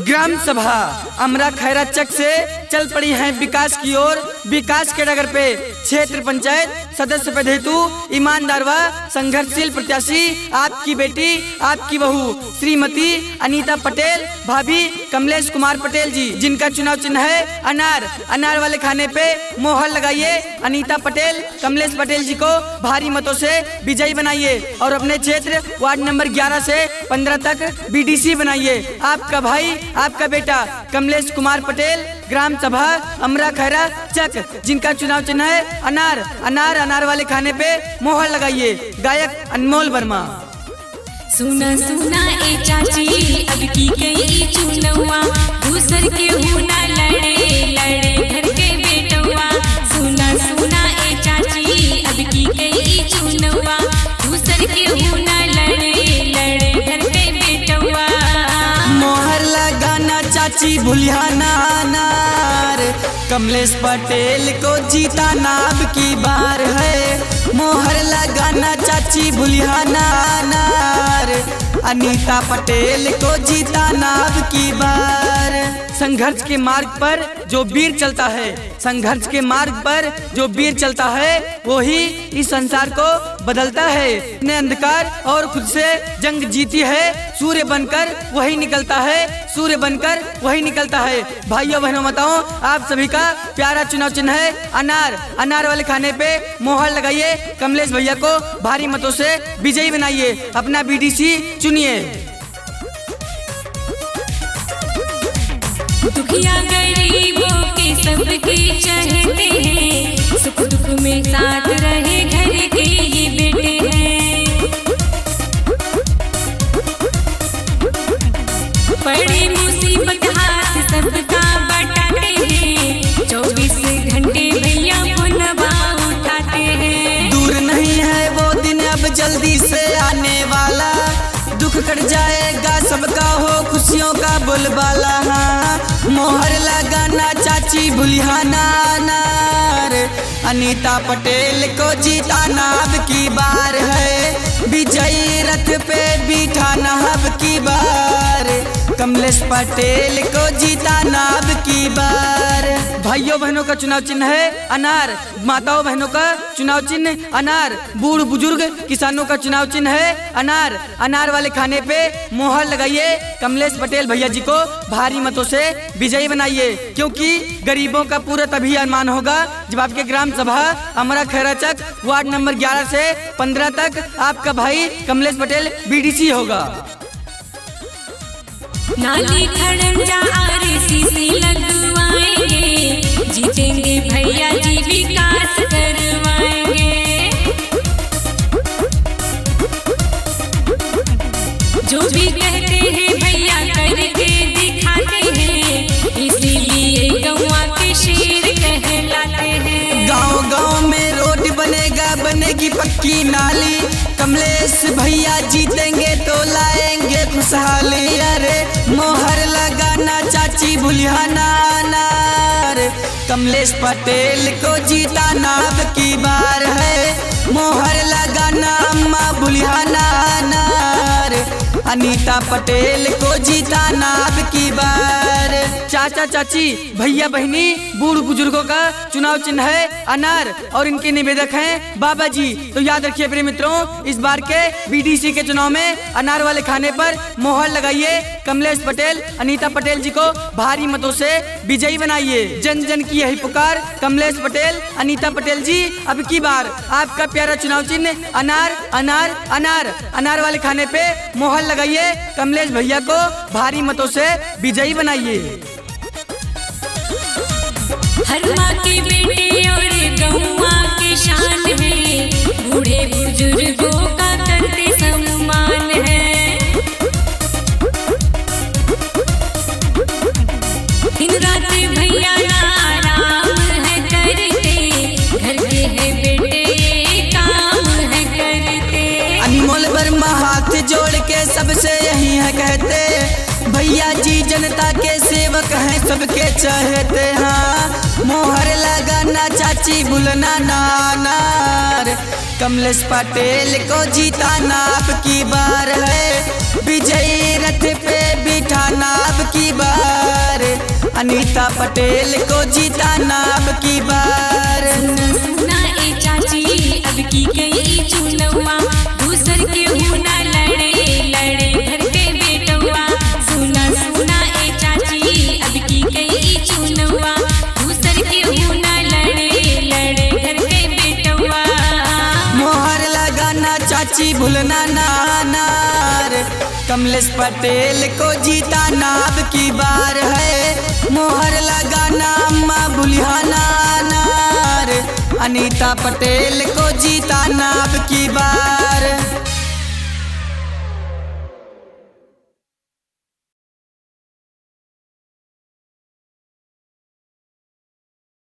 Gram सभा अमरा खैरा चक से चल पड़ी हैं विकास की ओर। विकास के डगर पे क्षेत्र पंचायत सदस्य पद हेतु ईमानदार व संघर्षशील प्रत्याशी आपकी बेटी आपकी बहू श्रीमती अनीता पटेल भाभी कमलेश कुमार पटेल जी, जिनका चुनाव चिन्ह है अनार। अनार वाले खाने पे मोहर लगाइए। अनीता पटेल कमलेश पटेल जी को भारी मतों से विजयी बनाइए और अपने क्षेत्र वार्ड नंबर 11 से 15 तक बीडीसी बनाइए। आपका भाई आपका बेटा कमलेश कुमार पटेल, ग्राम सभा अमरा खैरा चक, जिनका चुनाव चिन्ह है अनार। अनार अनार वाले खाने पे मोहर लगाइए। गायक अनमोल वर्मा। सुना सुना ए चाची अब की गई चुनौआ, दूसर के हुना लड़े लड़े घर के बेटवा। सुना सुना ए चाची अब की गई चुनौआ, दूसर के हुना लड़े लड़े घर के बेटवा। मोहर लगाना चाची भुलियाना अनार, कमलेश पटेल को जीताना अब की बार है। मोहर लगाना चाची भुलियाना अनार, अनीता पटेल को जीताना अब की बार। संघर्ष के मार्ग पर जो वीर चलता है, संघर्ष के मार्ग पर जो वीर चलता है वही इस संसार को बदलता है। ने अंधकार और खुद से जंग जीती है, सूर्य बनकर वही निकलता है, सूर्य बनकर वही निकलता है। भाइयों बहनों माताओं, आप सभी का प्यारा चुनाव चिन्ह है अनार। अनार वाले खाने पे मोहर लगाइए। कमलेश भैया को भारी मतों से विजयी बनाइए। अपना बीडीसी चुनिए। दुखिया गरीबों के सबके चाहते हैं, सुख दुख में साथ रहे घर के ये बेटे हैं। बड़ी मुसीबत हाथ सबका बटाते हैं, 24 घंटे भैया फोनवा उठाते हैं। दूर नहीं है वो दिन अब जल्दी से आने वाला, दुख कट जाएगा सबका हो खुशियों का बोलबाला। हाँ, मोहर लगाना चाची भुलियाना अनार, अनीता पटेल को जीताना अब की बार है। विजयी रथ पे बिठाना अब की बार, कमलेश पटेल को जीताना अब की बार। भाइयों बहनों का चुनाव चिन्ह है अनार, माताओं बहनों का चुनाव चिन्ह अनार, बूढ़ बुजुर्ग किसानों का चुनाव चिन्ह है अनार। अनार वाले खाने पे मोहर लगाइए। कमलेश पटेल भैया जी को भारी मतों से विजयी बनाइए, क्योंकि गरीबों का पूरा तभी अरमान होगा जब आपके ग्राम सभा अमरा खैरा चक वार्ड नंबर 11 से 15 तक आपका भाई कमलेश पटेल बीडीसी होगा। नाली खड़ंजा आरसीसी लगवाएंगे, जीतेंगे भैया जी विकास करवाएंगे। जो भी कहते हैं भैया करके दिखाते हैं, इसीलिए गौवा के शेर कहलाते हैं। गांव गांव में रोड बनेगा, बनेगी पक्की नाली, कमलेश भैया जीतेंगे तो लाएंगे खुशहाली। अरे मोहर लगाना चाची भुलियाना अनार, कमलेश पटेल को जीताना अब की बार है। मोहर लगाना अम्मा भुलियाना अनार, अनीता पटेल को जीताना अब की बार। चाचा चाची भैया बहनी बूढ़ बुजुर्गों का चुनाव चिन्ह है अनार और इनके निवेदक हैं बाबा जी। तो याद रखिए प्रिय मित्रों, इस बार के बीडीसी के चुनाव में अनार वाले खाने पर मोहर लगाइए। कमलेश पटेल अनीता पटेल जी को भारी मतों से विजयी बनाइए। जन जन की यही पुकार, कमलेश पटेल अनीता पटेल जी अब की बार। आपका प्यारा चुनाव चिन्ह अनार अनार अनार। अनार वाले खाने पे मोहर लगाइए। कमलेश भैया को भारी मतों से विजयी बनाइए। हर माँ के बेटे और गौवा के शान है, बूढ़े बुजुर्गों का करते सम्मान है। दिन रात भैया आराम है करते, घर के है बेटे काम है करते। अनमोल वर्मा हाथ जोड़ के सबसे यही है कहते, भैया जी जनता के सेवक हैं सबके चाहते। हाँ, मोहर लगाना चाची भूलना नानार, कमलेश पटेल को जीताना अब की बार है। विजयी रथ पे बिठाना अब की बार। अनीता पटेल को जिताना अब की बार। सुना सुना ए चाची अब की गई चुनौआ, दूसर के ना लड़े लड़े घर के बेटौआ। सुना सुना ए चाची अब की गई चुनौआ, दूसर के ना लड़े लड़े घर के बेटौआ। मोहर लगाना चाची भूलना नार, कमलेश पटेल को जिताना अब की बार है। मोहर लगाना अम्मा भूलिहाना नार, अनीता पटेल को जिताना अब की बार।